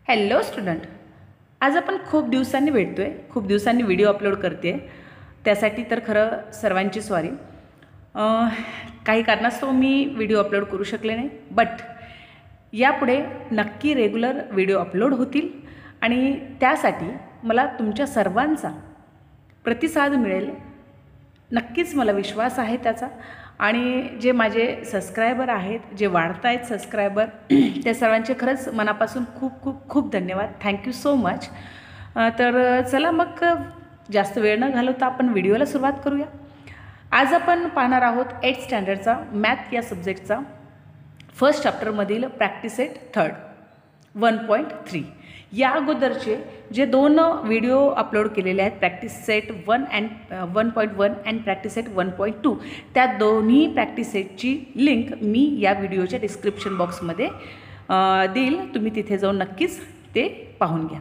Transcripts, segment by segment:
Hello student, आज आपण खूप दिवसांनी भेटतो आहे, खूप दिवसांनी व्हिडिओ अपलोड करते आहे. त्यासाठी तर खरं सर्वांची सॉरी. काही कारणास्तव मी व्हिडिओ अपलोड करू शकले नाही, बट यापुढे नक्की रेग्युलर व्हिडिओ अपलोड होतील आणि त्यासाठी मला तुमच्या सर्वांचा प्रतिसाद मिळेल. नक्कीच मला विश्वास आहे त्याचा. आणि जे माझे सबस्क्रायबर आहेत, जे वाढत आहेत सबस्क्रायबर, त्या सर्वांचे खरंच मनापासून खूप खूप खूप धन्यवाद. Thank you so much. तर चला मग जास्त वेळ न घालवता आपण व्हिडिओला सुरुवात करूया. आज आपण पाहणार आहोत 8th स्टँडर्डचा मॅथ या सब्जेक्टचा फर्स्ट चॅप्टरमधील प्रॅक्टिस सेट थर्ड 1.3. या अगोदरचे जे दोन व्हिडिओ अपलोड केलेले आहेत, practice set 1.1 and practice set 1.2, त्या दोन्ही प्रॅक्टिस सेटची लिंक मी या व्हिडिओच्या डिस्क्रिप्शन बॉक्समध्ये देईल. तुम्ही तिथे जाऊन नक्कीच ते पाहून घ्या.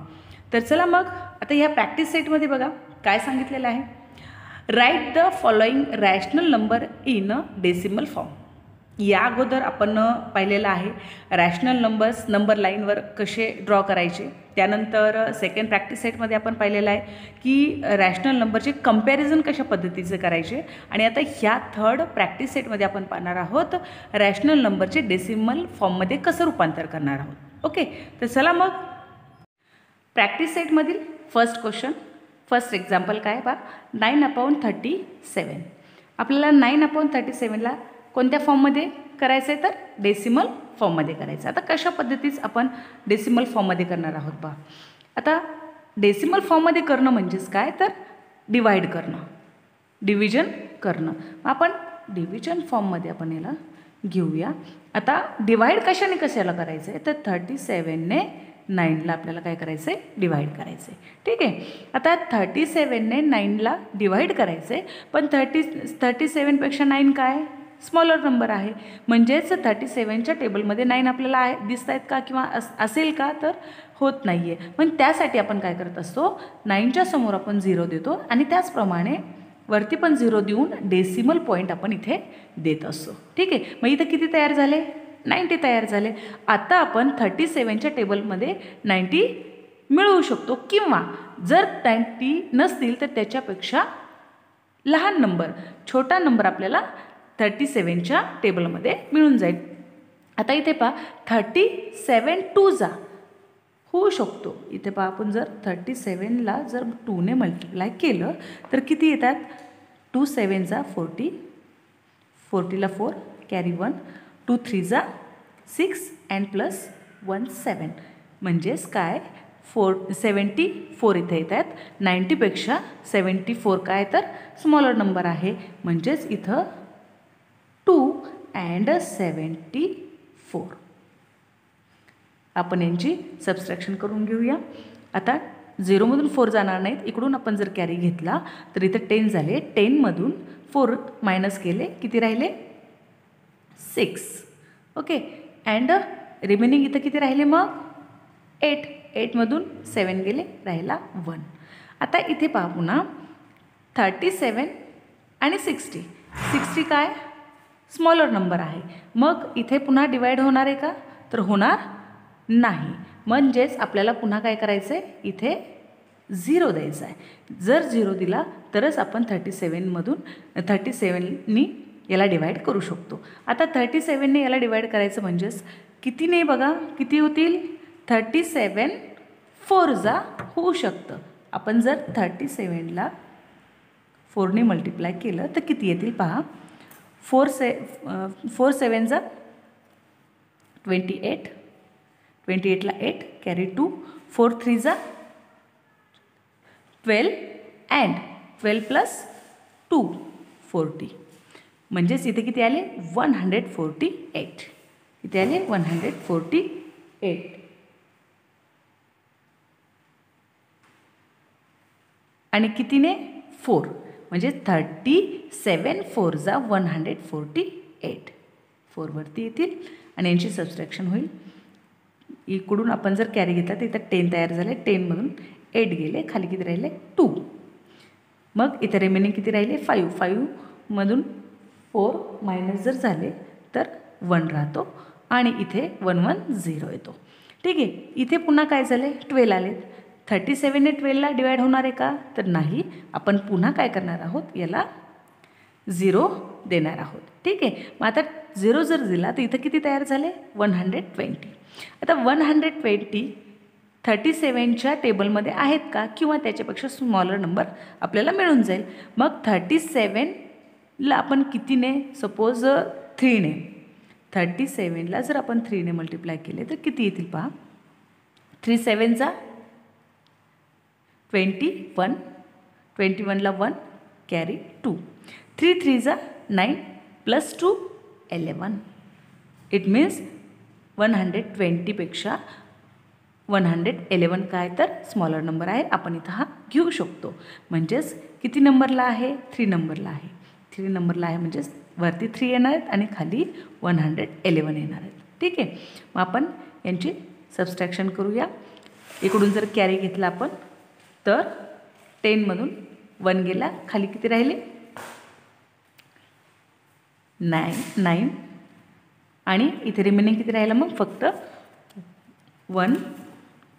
तर चला मग आता ह्या प्रॅक्टिस सेटमध्ये बघा काय सांगितलेलं आहे. Write the following rational number in decimal form. या अगोदर आपण पाहिलेलं आहे रॅशनल नंबर्स नंबर लाईनवर कसे ड्रॉ करायचे. त्यानंतर सेकंड प्रॅक्टिस सेटमध्ये आपण पाहिलेलं आहे की रॅशनल नंबरचे कंपॅरिझन कशा पद्धतीचे करायचे. आणि आता ह्या थर्ड प्रॅक्टिस सेटमध्ये आपण पाहणार आहोत रॅशनल नंबरचे डेसिमल फॉर्ममध्ये कसं रूपांतर करणार आहोत. ओके, तर चला मग प्रॅक्टिस सेटमधील फर्स्ट क्वेश्चन, फर्स्ट एक्झाम्पल काय बा, 9/37. आपल्याला 9/37ला कोणत्या फॉर्ममध्ये करायचं आहे तर डेसिमल फॉर्ममध्ये करायचं. आता कशा पद्धतीच आपण डेसिमल फॉर्ममध्ये करणार आहोत बा. आता डेसिमल फॉर्ममध्ये करणं म्हणजेच काय तर डिवाईड करणं, डिव्हिजन करणं. आपण डिव्हिजन फॉर्ममध्ये आपण याला घेऊया. आता डिवाईड कशाला करायचं आहे तर 37ने 9ला आपल्याला काय करायचं आहे, डिवाईड करायचं आहे. ठीक आहे. आता 37ने 9ला डिवाईड करायचं आहे, पण 37पेक्षा 9 काय स्मॉलर नंबर आहे. म्हणजेच 37च्या टेबलमध्ये 9 आपल्याला दिसत आहेत का किंवा असेल का तर होत नाही आहे. पण त्यासाठी आपण काय करत असतो, 9च्या समोर आपण 0 देतो आणि त्याचप्रमाणे वरती पण 0 देऊन डेसिमल पॉईंट आपण इथे देत असतो. ठीक आहे. मग इथं किती तयार झाले, 90 तयार झाले. आता आपण 37च्या टेबलमध्ये 90 मिळवू शकतो किंवा जर 90 नसतील तर त्याच्यापेक्षा लहान नंबर, छोटा नंबर आपल्याला 37च्या टेबलमध्ये मिळून जाईल. आता इथे पहा 37 2 होऊ शकतो. इथे पहा आपण जर 37ला जर 2ने मल्टिप्लाय केलं तर किती येतात, 2 7 40, 40ला 4 कॅरी 1, 2 3 6 अँड प्लस 1 7. म्हणजेच काय 74 इथे येत आहेत. 90पेक्षा 74 काय तर स्मॉलर नंबर आहे. म्हणजेच इथं 2 अँड 74. आपण यांची सबस्ट्रॅक्शन करून घेऊया. आता 0मधून 4 जाणार नाहीत. इकडून आपण जर कॅरी घेतला तर इथं 10 झाले. 10मधून 4 मायनस केले, किती राहिले 6. ओके, अँड रिमेनिंग इथं किती राहिले मग 8. 8मधून 7 गेले, राहिला 1. आता इथे पहा पुन्हा 37 आणि 60 काय स्मॉलर नंबर आहे. मग इथे पुन्हा डिवाईड होणार आहे का तर होणार नाही. म्हणजेच आपल्याला पुन्हा काय करायचं आहे, इथे 0 द्यायचा आहे. जर 0 दिला तरच आपण 37नी याला डिवाईड करू शकतो. आता 37ने याला डिवाईड करायचं म्हणजेच कितीने बघा किती होतील, 37 4 होऊ शकतं. आपण जर 37ला 4ने मल्टिप्लाय केलं तर किती येतील पहा, 4 7 28, 28ला 8 कॅरी 2, 4 3 12 अँड 12 प्लस 2 40. म्हणजेच इथे किती आले 148. किती आले 148. आणि कितीने 4, म्हणजे 37 4 148. 4 वरती येतील आणि यांची सबस्ट्रॅक्शन होईल. इकडून आपण जर कॅरी घेतला तर इथं 10 तयार झाले. 10मधून 8 गेले, खाली किती राहिले 2. मग इथं रिमेनिंग किती राहिले 5. 5मधून 4 मायनस जर झाले तर 1 राहतो आणि इथे 1 1 0 येतो. ठीक आहे. इथे पुन्हा काय झाले 12 आलेत. 37ने 12ला डिवाईड होणार आहे का तर नाही. आपण पुन्हा काय करणार आहोत याला 0 देणार आहोत. ठीक आहे. मग आता 0 जर दिला तर इथं किती तयार झाले 120. आता 120 37च्या टेबलमध्ये आहेत का किंवा त्याच्यापेक्षा स्मॉलर नंबर आपल्याला मिळून जाईल. मग 37ला आपण कितीने सपोज 3ने 37ला जर आपण 3ने मल्टिप्लाय केले तर किती येतील पहा. 3 7 21 21ला 1 कॅरी 2 3 3 9 प्लस 2 11. इट मीन्स 120पेक्षा 111 काय तर स्मॉलर नंबर आहे. आपण इथं हा घेऊ शकतो. म्हणजेच किती नंबरला आहे 3 नंबरला आहे. 3 नंबरला आहे म्हणजेच वरती 3 येणार आहेत आणि खाली 111 येणार आहेत. ठीक आहे. मग आपण यांची सबस्ट्रॅक्शन करूया. इकडून जर कॅरी घेतला आपण तर 10मधून 1 गेला खाली किती राहिले 9 आणि इथे रिमेनिंग किती राहिलं मग फक्त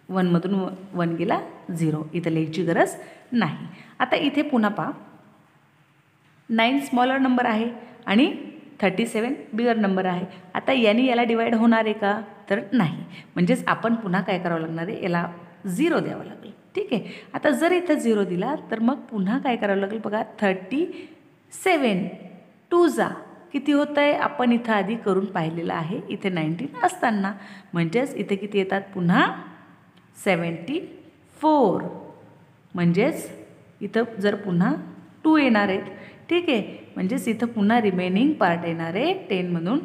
1मधून 1 गेला 0. इथं लिहायची गरज नाही. आता इथे पुन्हा पहा 9 स्मॉलर नंबर आहे आणि 37 बिगर नंबर आहे. आता याने याला डिवाईड होणार आहे का तर नाही. म्हणजेच आपण पुन्हा काय करावं लागणार आहे याला 0 द्यावं लागेल. ठीक आहे. आता जर इथं 0 दिला तर मग पुन्हा काय करावं लागेल बघा 37 2 किती होतं आहे आपण इथं आधी करून पाहिलेलं आहे इथे 19 असताना. म्हणजेच इथे किती येतात पुन्हा 74. म्हणजेच इथं जर पुन्हा 2 येणार आहेत. ठीक आहे. म्हणजेच इथं पुन्हा रिमेनिंग पार्ट येणार आहे. 10मधून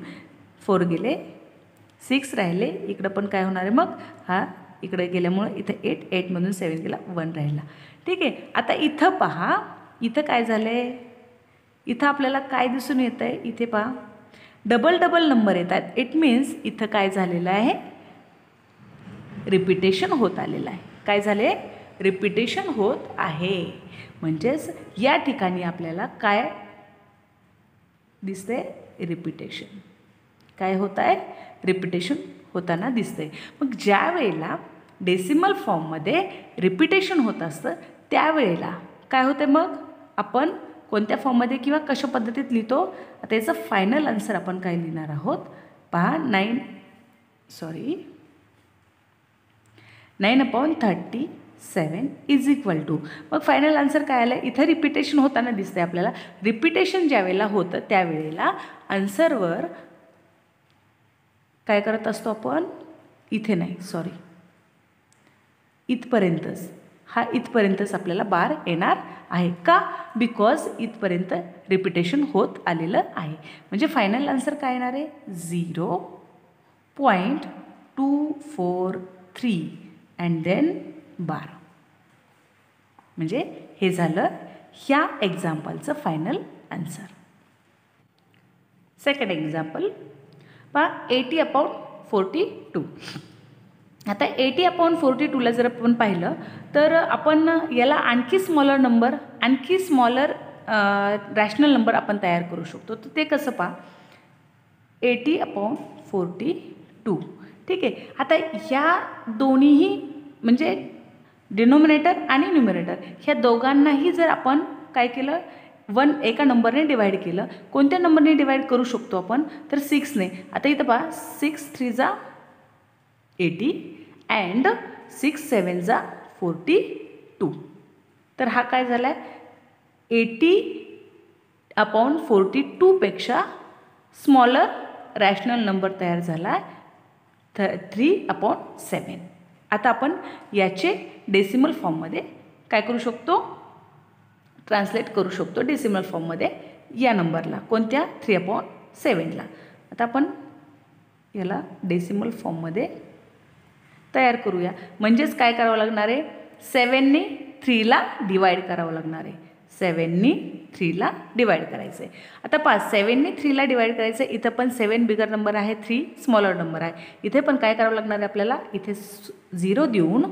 4 गेले 6 राहिले. इकडं पण काय होणार आहे मग हा इकडे गेल्यामुळं इथं 8मधून 7 गेला 1 राहिला. ठीक आहे. आता इथं पहा इथं काय झालं आहे इथं आपल्याला काय दिसून येतं आहे इथे पहा डबल नंबर येतात. इट मीन्स इथं काय झालेलं आहे रिपिटेशन होत आलेलं आहे. काय झाले रिपिटेशन होत आहे. म्हणजेच या ठिकाणी आपल्याला काय दिसते रिपिटेशन काय होत आहे रिपिटेशन होताना दिसते. मग ज्या वेळेला डेसिमल फॉर्ममध्ये रिपिटेशन होत असतं त्यावेळेला काय होते मग आपण कोणत्या फॉर्ममध्ये किंवा कशा पद्धतीत लिहितो. आता याचं फायनल आन्सर आपण काय लिहिणार आहोत पहा 9/37 इज इक्वल टू मग फायनल आन्सर काय आलं इथं रिपिटेशन होताना दिसते आपल्याला. रिपिटेशन ज्या वेळेला होतं त्यावेळेला आन्सरवर काय करत असतो आपण इथे नाही इथपर्यंतच इथपर्यंतच आपल्याला बार येणार आहे का बिकॉज इथपर्यंत रिपिटेशन होत आलेलं आहे. म्हणजे फायनल आन्सर काय येणार आहे 0.243 अँड देन बार. म्हणजे हे झालं ह्या एक्झाम्पलचं फायनल आन्सर. सेकंड एक्झाम्पल पहा 80/42. आता 80/42ला जर आपण पाहिलं तर आपण याला आणखी स्मॉलर रॅशनल नंबर आपण तयार करू शकतो. तर ते कसं पहा 80/42. ठीक आहे. आता ह्या दोन्हीही म्हणजे डिनोमिनेटर आणि न्युमरेटर ह्या दोघांनाही जर आपण काय केलं 1 एका नंबरने डिवाईड केलं. कोणत्या नंबरने डिवाईड करू शकतो आपण तर 6ने. आता इथं पहा 6 3 80 अँड 6 7 42. तर हा काय झाला आहे 80/42पेक्षा स्मॉलर रॅशनल नंबर तयार झाला आहे 3/7. आता आपण याचे डेसिमल फॉर्ममध्ये काय करू शकतो ट्रान्सलेट करू शकतो डेसिमल फॉर्ममध्ये या नंबरला कोणत्या 3/7ला. आता आपण याला डेसिमल फॉर्ममध्ये तयार करूया. म्हणजेच काय करावं लागणार आहे 7ने 3ला डिवाईड करावं लागणार आहे. 7ने 3ला डिवाईड करायचं आहे. आता पहा 7ने 3ला डिवाईड करायचं आहे. इथं पण 7 बिगर नंबर आहे 3 स्मॉलर नंबर आहे. इथे पण काय करावं लागणार आहे आपल्याला इथे 0 देऊन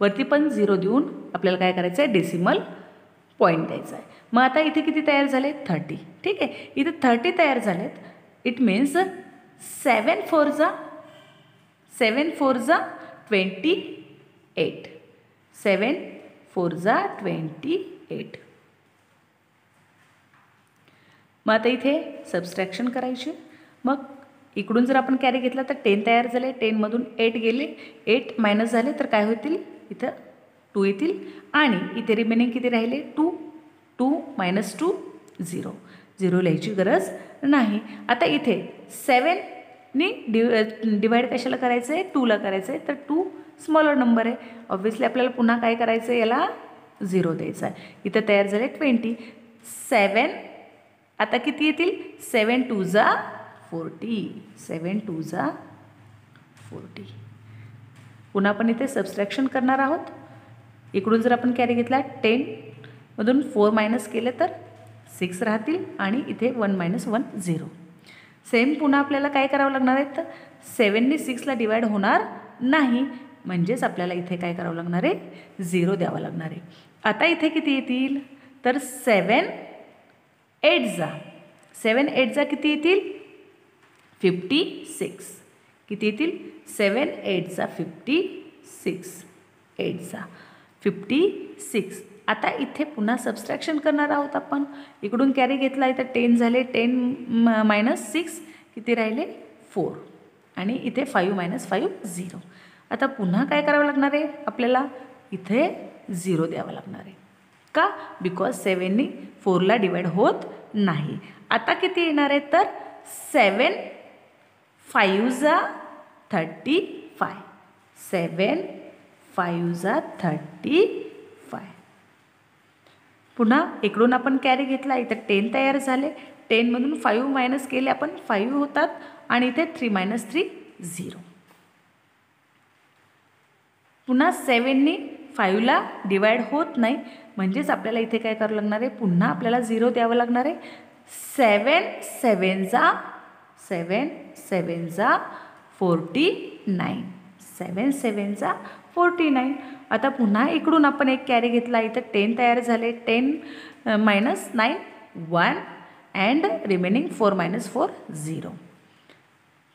वरती पण 0 देऊन आपल्याला काय करायचं आहे डेसिमल पॉईंट द्यायचा आहे. मग आता इथे किती तयार झाले 30. ठीक आहे. इथे 30 तयार झालेत. इट मीन्स 7 4 7 4 जा 28. 7 4 जा 28. मग आता इथे सबस्ट्रॅक्शन करायचे. मग इकडून जर आपण कॅरी घेतला तर 10 तयार झाले. 10मधून 8 गेले, 8 मायनस झाले तर काय होतील, इथं 2 येतील. आणि इथे रिमेनिंग किती राहिले, 2. 2 मायनस 2 0. 0 लिहायची गरज नाही. आता इथे 7नी डिवाईड कशाला करायचं आहे, 2ला करायचं आहे. तर 2 स्मॉलर नंबर आहे. ऑब्व्हियसली आपल्याला पुन्हा काय करायचं आहे, याला 0 द्यायचा आहे. इथं तयार झाले 20. 7 आता किती येतील, 7 2 जा 40. 7 2 जा 40. पुन्हा आपण इथे सबस्ट्रॅक्शन करणार आहोत. इकडून जर आपण कॅरी घेतला 10मधून 4 मायनस केले तर 6 राहतील. आणि इथे 1 मायनस 1 0. सेम पुन्हा आपल्याला काय करावं लागणार आहे, तर 7नी 6ला डिवाईड होणार नाही. म्हणजेच आपल्याला इथे काय करावं लागणार आहे, 0 द्यावं लागणार आहे. आता इथे किती येतील, तर 7 8 जा 7 8 जा किती येतील, 56. किती येतील, 7 8 जा 56. 8 जा 56. आता इथे पुन्हा सबस्ट्रॅक्शन करणार आहोत आपण. इकडून कॅरी घेतला इथं 10 झाले. 10 मायनस 6 किती राहिले, 4. आणि इथे 5 मायनस 5 0. आता पुन्हा काय करावं लागणार आहे, आपल्याला इथे 0 द्यावं लागणार आहे. का, बिकॉज 7नी 4ला डिवाईड होत नाही. आता किती येणार आहे, तर 7 5 जा 35. 7 5 जा 35. पुन्हा इकडून आपण कॅरी घेतला इथं 10 तयार झाले. 10मधून 5 मायनस केले आपण 5 होतात. आणि इथे 3 मायनस 3 0. पुन्हा 7नी 5ला डिवाईड होत नाही. म्हणजेच आपल्याला इथे काय करावं लागणार आहे, पुन्हा आपल्याला 0 द्यावं लागणार आहे. 7 7 जा 49. 7 7 जा 49. आता पुन्हा इकडून आपण एक कॅरी घेतला इथं 10 तयार झाले. 10 मायनस 9 1 अँड रिमेनिंग 4 मायनस 4 0.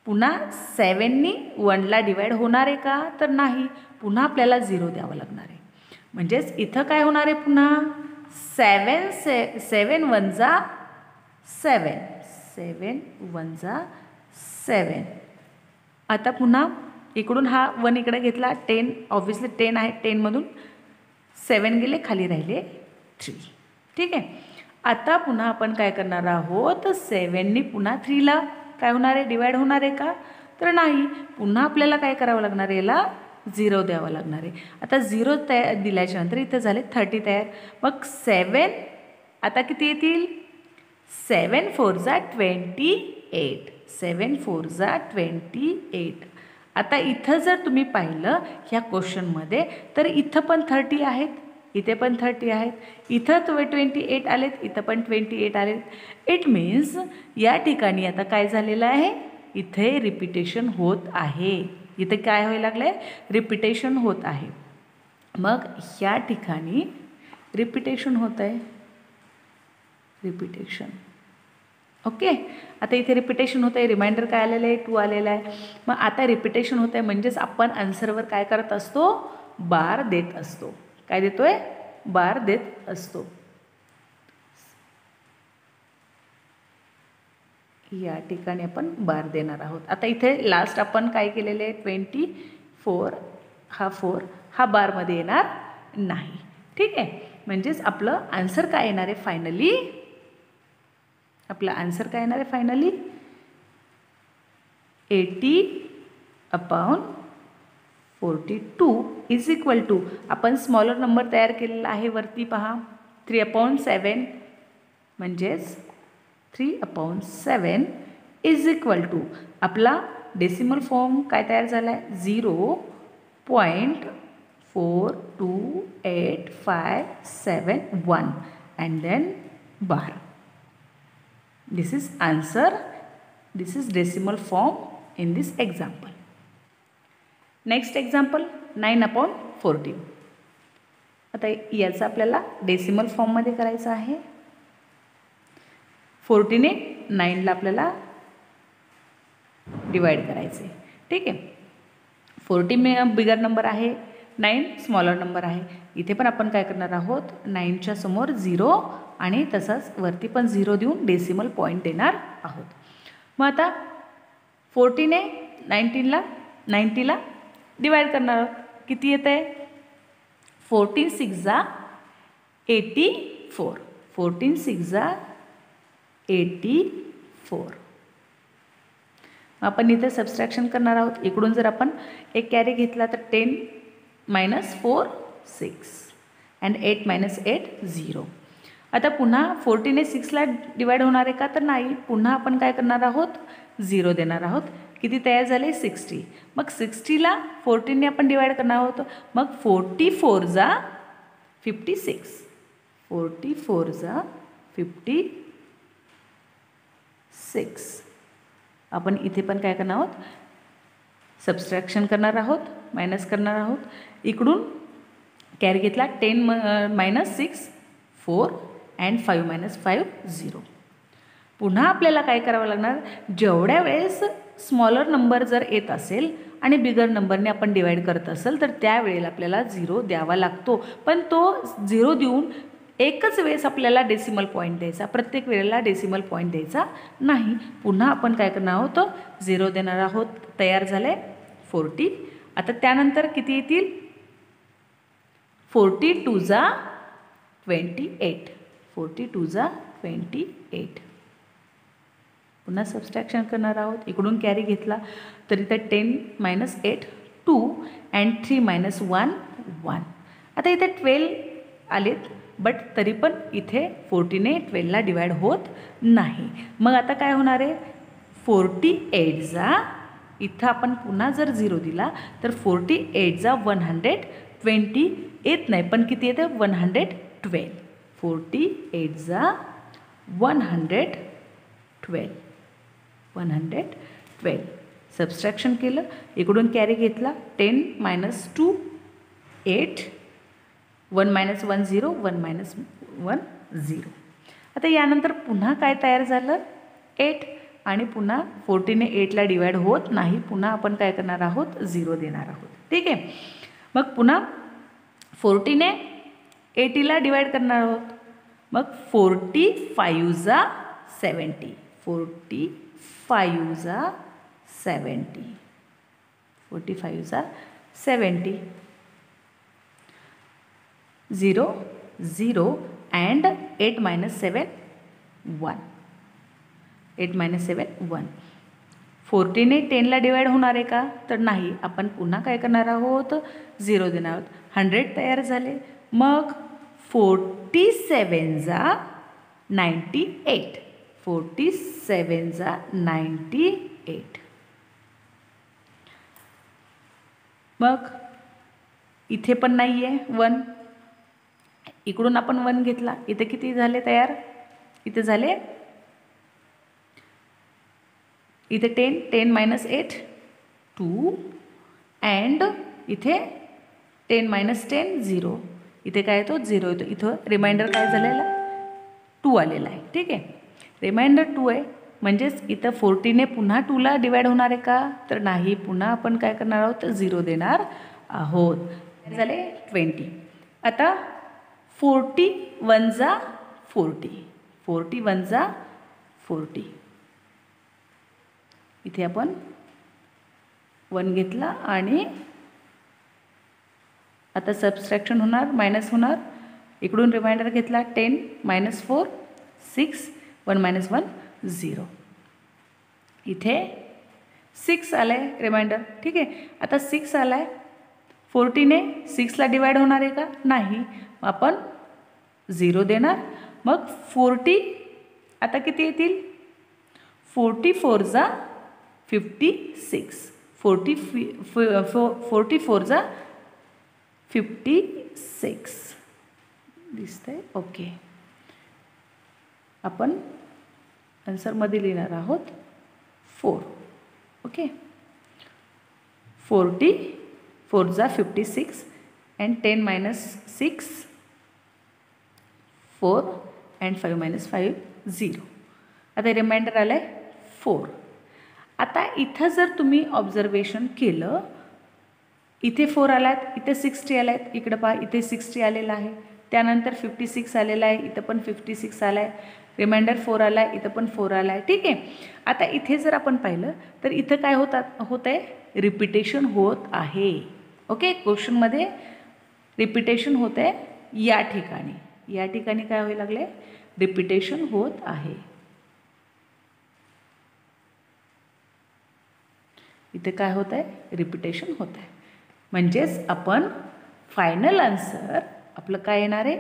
पुन्हा 7नी 1ला डिवाईड होणार आहे का, तर नाही. पुन्हा आपल्याला 0 द्यावं लागणार आहे. म्हणजेच इथं काय होणार आहे, पुन्हा 7 1 जा 7. 7 1 जा 7. आता पुन्हा इकडून हा 1 इकडे घेतला. 10 ऑब्व्हियसली 10 आहे. 10मधून 7 गेले, खाली राहिले 3. ठीक आहे. आता पुन्हा आपण काय करणार आहोत, 7नी पुन्हा 3ला काय होणार आहे, डिवाईड होणार आहे का, तर नाही. पुन्हा आपल्याला काय करावं लागणार आहे, याला 0 द्यावं लागणार आहे. आता 0 तयार दिल्याच्यानंतर इथं झाले 30 तयार. मग 7 आता किती येतील, 7 4 जा 28. 7 4 जा 28. आता इथं जर तुम्ही पाहिलं ह्या क्वेश्चनमध्ये तर इथं पण 30 आहेत, इथे पण 30 आहेत. इथं 28 आलेत, इथं पण 28 आलेत. इट मीन्स या ठिकाणी आता काय झालेलं आहे, इथे रिपिटेशन होत आहे. इथे काय व्हायला लागलं आहे, रिपिटेशन होत आहे. मग ह्या ठिकाणी रिपिटेशन होत आहे, रिपिटेशन. ओके. आता इथे रिपिटेशन होत आहे. रिमाइंडर काय आलेलं आहे, 2 आलेला आहे. मग आता रिपिटेशन होत आहे म्हणजेच आपण आन्सरवर काय करत असतो, बार देत असतो. काय देतोय, बार देत असतो. या ठिकाणी आपण बार देणार आहोत. आता इथे लास्ट आपण काय केलेले आहे, 24 हा 4 हा बारमध्ये येणार नाही. ठीक आहे. म्हणजेच आपलं आन्सर काय येणार आहे फायनली, आपला आन्सर काय येणार आहे फायनली, 80/42 इज इक्वल टू, आपण स्मॉलर नंबर तयार केलेला आहे वरती पहा, 3/7 म्हणजेच 3/7 इज इक्वल टू आपला डेसिमल फॉर्म काय तयार झाला आहे, 0.42857 and then bar. This is answer. This is decimal form in this example. Next example 9/14. आता याचा आपल्याला डेसिमल फॉर्ममध्ये करायचं आहे. 14ने 9ला आपल्याला डिवाइड करायचे. ठीक आहे. 40 बिगर नंबर आहे, 9 स्मॉलर नंबर आहे. इथे पण आपण काय करणार आहोत, 9च्या समोर 0 आणि तसंच वरती पण 0 देऊन डेसिमल पॉईंट देणार आहोत. मग आता 40ने 90ला डिवाइड करणार आहोत. किती येत आहे, 14 6 84. 14 6 84. आपण इथे सबस्ट्रॅक्शन करणार आहोत. इकडून जर आपण एक कॅरी घेतला तर 10 - 4 6 अँड 8 - 8 0. आता पुन्हा 40ने 6ला डिवाइड होणार आहे का, तर नाही. पुन्हा आपण काय करणार आहोत, 0 देणार आहोत. किती तयार झाले, 60. मग 60ला 14ने आपण डिवाइड करणार आहोत. मग 44 जा 56. 44 जा 56. आपण इथे पण काय करणार आहोत, सबस्ट्रॅक्शन करणार आहोत, मायनस करणार आहोत. इकडून कॅरी घेतला 10 - 6 4 अँड 5 - 5 0. पुन्हा आपल्याला काय करावं लागणार, जेवढ्या वेळेस स्मॉलर नंबर जर येत असेल आणि बिगर नंबरने आपण डिवाइड करत असेल तर त्यावेळेला आपल्याला 0 द्यावा लागतो. पण तो 0 देऊन एकच वेळेस आपल्याला डेसिमल पॉईंट द्यायचा, प्रत्येक वेळेला डेसिमल पॉईंट द्यायचा नाही. पुन्हा आपण काय करणार आहोत, 0 देणार आहोत. तयार झाले 40. आता त्यानंतर किती येतील, 42 जा 28. 42 जा 28. पुन्हा सबस्ट्रॅक्शन करणार आहोत. इकडून कॅरी घेतला तर इथे 10 - 8 2 अँड 3 - 1 1. आता इथे 12 आलेत, बट तरी पण इथे 40ने 12ला डिवाइड होत नाही. मग आता काय होणार आहे, 48 जा, इथं आपण पुन्हा जर 0 दिला तर 48 जा 120 येत नाही, पण किती येते, 112. 48 जा 112. 112. सबस्ट्रॅक्शन केलं. इकडून कॅरी घेतला 10 - 2 8 1 - 1 0 1 - 1 0. आता यानंतर पुन्हा काय तयार झालं, 8. आणि पुन्हा 40ने 8ला डिवाइड होत नाही. पुन्हा आपण काय करणार आहोत, 0 देणार आहोत. ठीक आहे. मग पुन्हा 40ने 80ला डिवाइड करणार आहोत. मग 45 जा 70. 45 जा 70. 45 जा 70. 0 0 अँड 8 - 7 1. 8 - 7 1. 40ने 10ला डिवाइड होणार आहे का, तर नाही. आपण पुन्हा काय करणार आहोत, 0 देणार आहोत. 100 तयार झाले. मग 47 जा 98. 47 जा 98. मग इथे पण नाही आहे 1. इकडून आपण 1 घेतला. इथे किती झाले तयार, इथे झाले, इथे 10 10 - 8 2 अँड इथे 10 - 10 0. इथे काय येतो, 0 येतो. इथं रिमाइंडर काय झालेला, 2 आलेला आहे. ठीक आहे, रिमाइंडर 2 आहे. म्हणजेच इथं 40ने पुन्हा 2ला डिवाइड होणार आहे का, तर नाही. पुन्हा आपण काय करणार आहोत, 0 देणार आहोत. झाले 20. आता 41 जा 40. 41 जा 40. इथे आपण 1 घेतला आणि आता सबस्ट्रॅक्शन होणार, मायनस होणार. इकडून रिमाइंडर घेतला 10 - 4 6 1 - 1 0. इथे 6 आलं आहे रिमाइंडर. ठीक आहे. आता 6 आला आहे. 40ने 6ला डिवाइड होणार आहे का, नाही. आपण 0 देणार. मग 40 आता किती येतील, 44 जा 56. 44 जा 56 दिसतंय. ओके, आपण आन्सरमध्ये लिहिणार आहोत 4. ओके, 44 जा 56 अँड 10 - 6 4 अँड 5 - 5 0. आता रिमाइंडर आलं आहे 4. आता इथं जर तुम्ही ऑब्झर्वेशन केलं इथे 4 आलात, इथे 60 आला आहेत, इकडं पहा इथे 60 आलेला आहे, त्यानंतर 56 आलेला आहे, इथं पण 56 आला आहे, रिमाइंडर 4 आला आहे, इथं पण 4 आला आहे. ठीक आहे. आता इथे जर आपण पाहिलं तर इथं काय होत आहे, रिपिटेशन होत आहे. ओके, क्वेश्चनमध्ये रिपिटेशन होत आहे या ठिकाणी. या ठिकाणी काय व्हायला लागले, रिपिटेशन होत आहे. इथे काय होत आहे, रिपिटेशन होत आहे. म्हणजेच आपण फायनल आन्सर आपलं काय येणार आहे,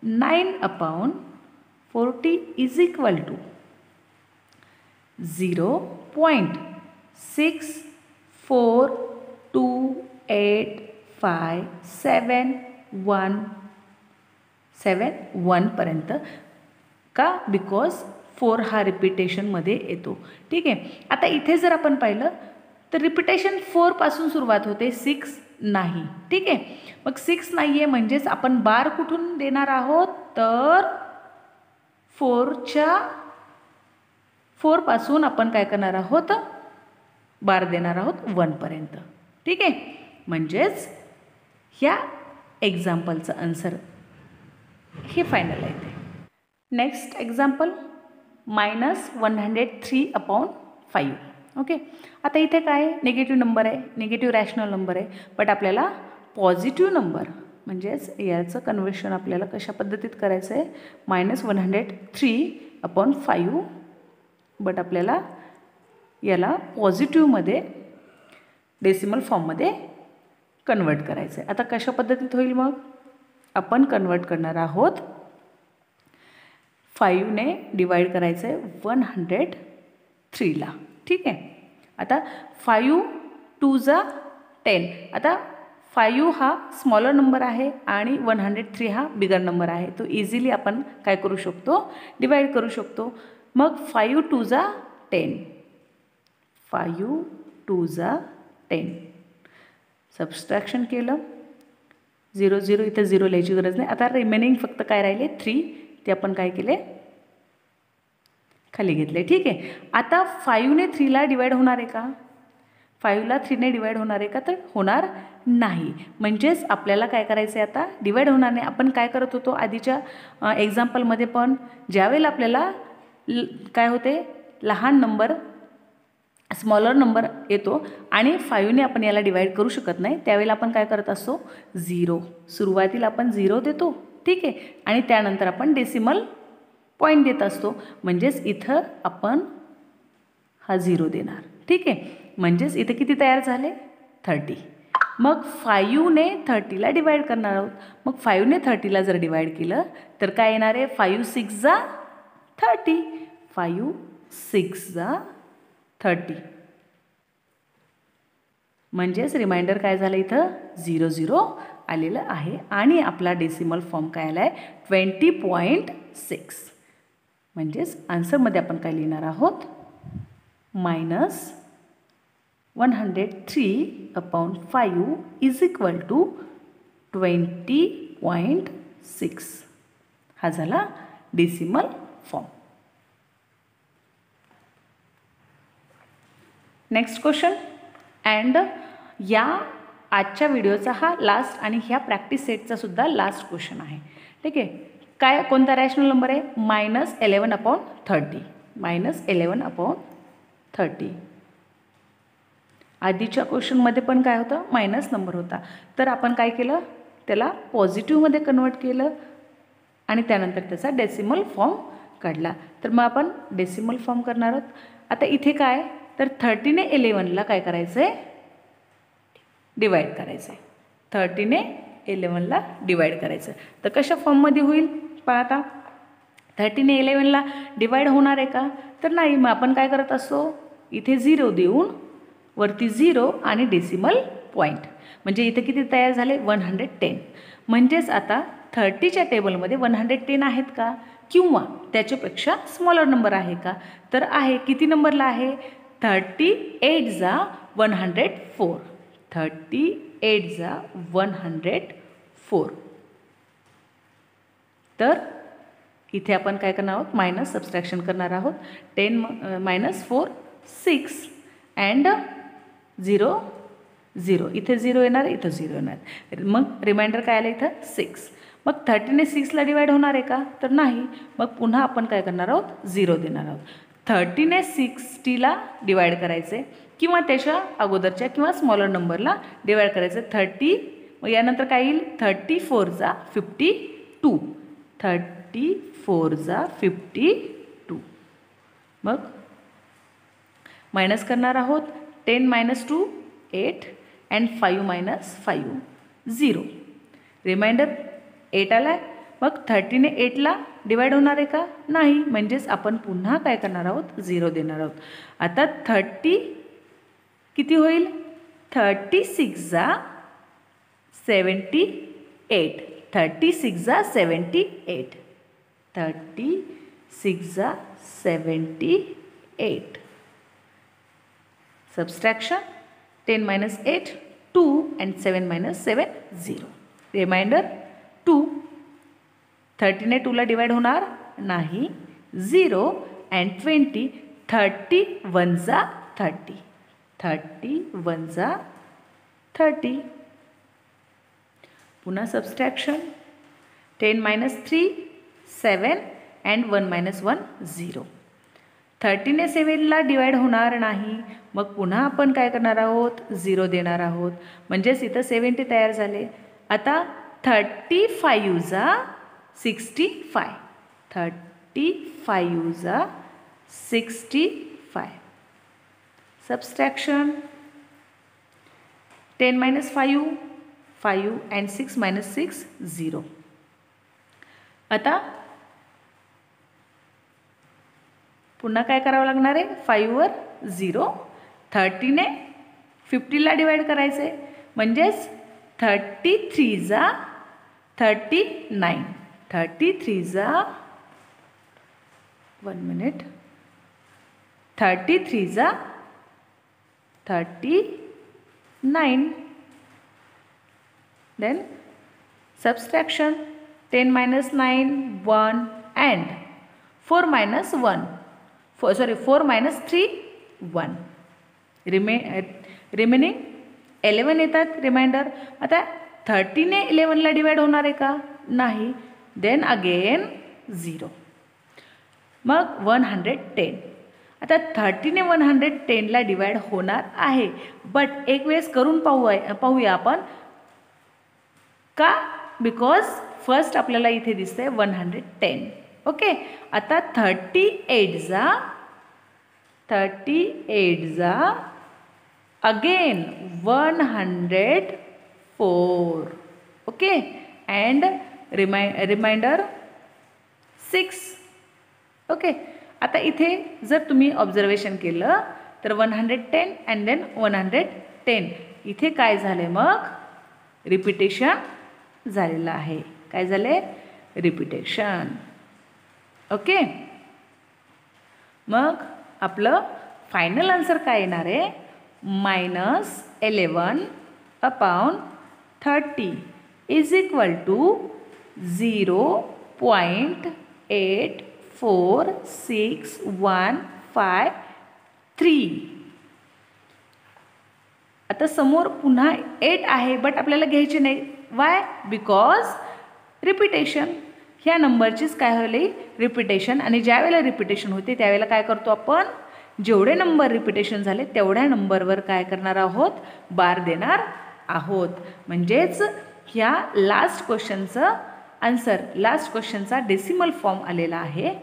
9/40 इज इक्वल टू 0.64285717 पर्यंत का, बिकॉज 4 हा रिपिटेशनमध्ये येतो. ठीक आहे. आता इथे जर आपण पाहिलं तर रिपिटेशन 4 पासून सुरुवात होते, 6 नाही. ठीक आहे. मग 6 नाही आहे म्हणजेच आपण बार कुठून देणार आहोत, तर 4 पासून आपण काय करणार आहोत, बार देणार आहोत 1 पर्यंत. ठीक आहे. म्हणजेच ह्या एक्झाम्पलचं आन्सर हे फायनल आहे. ते नेक्स्ट एक्झाम्पल -103/5. ओके. आता इथे काय निगेटिव्ह नंबर आहे, निगेटिव्ह रॅशनल नंबर आहे, बट आपल्याला पॉझिटिव्ह नंबर म्हणजेच याचं कन्व्हर्शन आपल्याला कशा पद्धतीत करायचं आहे, -103/5, बट आपल्याला याला पॉझिटिव्हमध्ये डेसिमल फॉर्ममध्ये कन्वर्ट करायचं आहे. आता कशा पद्धतीत होईल, मग आपण कन्वर्ट करणार आहोत, 5ने डिवाइड करायचं आहे 103ला. ठीक आहे. आता 5 2 जा 10. आता 5 हा स्मॉलर नंबर आहे आणि 103 हा बिगर नंबर आहे. तो इझिली आपण काय करू शकतो, डिवाइड करू शकतो. मग 5 2 जा 10, 5 2 जा 10. सबस्ट्रॅक्शन केलं, 0 0 इथं 0 लिहायची गरज नाही. आता रिमेनिंग फक्त काय राहिले, 3, ते आपण काय केले, खाली घेतले. ठीक आहे. आता 5ने 3ला डिवाइड होणार आहे का, 5ला 3ने डिवाइड होणार आहे का, तर होणार नाही. म्हणजेच आपल्याला काय करायचं आहे, आता डिवाइड होणार नाही. आपण काय करत होतो आधीच्या एक्झाम्पलमध्ये पण, ज्यावेळेला आपल्याला काय होते, लहान नंबर स्मॉलर नंबर येतो आणि 5ने आपण याला डिवाइड करू शकत नाही, त्यावेळेला आपण काय करत असतो, 0. सुरुवातीला आपण 0 देतो. ठीक आहे. आणि त्यानंतर आपण डेसिमल पॉईंट देत असतो. म्हणजेच इथं आपण हा 0 देणार. ठीक आहे. म्हणजेच इथे किती तयार झाले, 30. मग 5ने 30ला डिवाइड करणार आहोत. मग 5ने 30ला जर डिवाइड केलं तर काय येणार आहे, 5 6 जा 30, 5 6 जा 30. म्हणजेच रिमाइंडर काय झालं, इथं 0 0 आलेलं आहे आणि आपला डेसिमल फॉर्म काय आला आहे, 20.6. म्हणजेच आन्सरमध्ये आपण काय लिहिणार आहोत, -103/5 इज इक्वल टू 20.6. हा झाला decimal form. Next question. And या आजच्या व्हिडिओचा हा लास्ट आणि ह्या प्रॅक्टिस सेटचा सुद्धा लास्ट क्वेश्चन आहे. ठीक आहे. काय कोणता रॅशनल नंबर आहे, -11/30, -11/30. आधीच्या क्वेश्चनमध्ये पण काय होतं, मायनस नंबर होता. तर आपण काय केलं, त्याला पॉझिटिव्हमध्ये कन्वर्ट केलं आणि त्यानंतर त्याचा डेसिमल फॉर्म काढला. तर मग आपण डेसिमल फॉर्म करणार आहोत. आता इथे काय, तर 30ने 11ला काय करायचं आहे, डिवाइड करायचं आहे. 30ने 11ला डिवाइड करायचं. तर कशा फॉर्ममध्ये होईल पहा. आता 30ने 11ला डिवाइड होणार आहे का, तर नाही. मग आपण काय करत असतो, इथे 0 देऊन वरती 0 आणि डेसिमल पॉईंट. म्हणजे इथे किती तयार झाले, 110. म्हणजेच आता 30च्या टेबलमध्ये 110 आहेत का, किंवा त्याच्यापेक्षा स्मॉलर नंबर आहे का, तर आहे. किती नंबरला आहे, 38 जा 104, 38 जा 104. तर इथे आपण काय करणार आहोत, मायनस सबस्ट्रॅक्शन करणार आहोत. 10 - 4 6 अँड 0 0, इथे 0 येणार, इथं 0 येणार. मग रिमाइंडर काय आलं इथं 6. मग 30ने 6ला डिवाइड होणार आहे का? तर नाही. मग पुन्हा आपण काय करणार आहोत? 0 देणार आहोत. 30ने 60ला डिवाइड करायचे किंवा त्याच्या अगोदरच्या किंवा स्मॉलर नंबरला डिवाइड करायचं. 30, मग यानंतर काय येईल? 34 जा 52. 34 जा 52. मग मायनस करणार आहोत. 10 - 2 8 and 5 - 5 0. रिमाइंडर 8 आला. मग 30ने 8ला डिवाइड होणार आहे का? नाही. म्हणजेच आपण पुन्हा काय करणार आहोत? 0 देणार आहोत. आता 30 किती होईल? 36 जा 78. 36 जा 78. 36 जा 78. Subtraction 10 - 8 2 and 7 - 7 0. रिमाइंडर 2. 30ने 2ला डिवाइड होणार नाही. 0 and 20. 31 जा 30. 31 जा 30. पुन्हा सबस्ट्रॅक्शन 10 - 3 7 and 1 - 1 0. 30ने 7ला डिवाइड होणार नाही. मग पुन्हा आपण काय करणार आहोत? 0 देणार आहोत. म्हणजेच इथं 70 तयार झाले. आता 35 जा 65. 35 जा 65. Subtraction 10 - 5 5 and 6 - 6 0. आता पुन्हा काय करावं लागणार आहे? 5वर 0. 30ने 50ला डिवाइड करायचं आहे. म्हणजेच 33 जा 39. 33 जा 1 मिनिट. 33 जा 39. Then subtraction 10 - 9 1 and 4 - 1. 4 - 3 1. रिमेनिंग 11 येतात रिमाइंडर. आता 30ने 11ला डिवाइड होणार आहे का? नाही. Then again 0. मग 110. आता 30ने 110ला डिवाइड होणार आहे. बट एक वेळेस करून पाहूया आपण का? बिकॉज फर्स्ट आपल्याला इथे दिसतंय 110. ओके. आता 38 जा again 104. Okay. And reminder 6. Okay. आता इथे जर तुम्ही ऑब्झर्वेशन केलं तर 110 अँड देन 110. इथे काय झाले? मग रिपिटेशन झालेलं आहे. काय झाले? रिपिटेशन. ओके. मग आपलं फायनल आन्सर काय येणार आहे? -11 अपॉन 30 इज इक्वल टू 0.846153. आता समोर पुन्हा 8 आहे बट आपल्याला घ्यायचे नाही. वाय? Because repetition. ह्या नंबरचीच काय होईल? रिपिटेशन. आणि ज्या वेळेला रिपिटेशन होते त्यावेळेला काय करतो आपण? जेवढे नंबर रिपिटेशन झाले तेवढ्या नंबरवर काय करणार आहोत? बार देणार आहोत. म्हणजेच ह्या लास्ट क्वेश्चनचं आन्सर, लास्ट क्वेश्चनचा डेसिमल फॉर्म आलेला आहे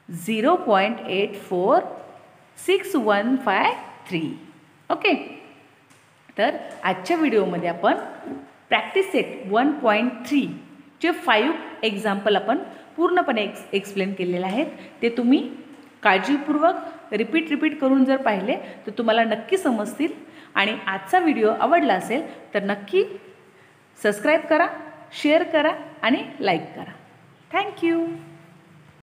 0.846153. ओके. तर आजच्या व्हिडिओमध्ये आपण प्रॅक्टिस सेट 1.3 चे 5 एक्झाम्पल आपण पूर्णपणे एक्सप्लेन केलेले आहेत. ते तुम्ही काळजीपूर्वक रिपीट करून जर पाहिले तर तुम्हाला नक्की समजतील. आणि आजचा व्हिडिओ आवडला असेल तर नक्की सबस्क्राईब करा, शेअर करा आणि लाईक करा. थँक्यू.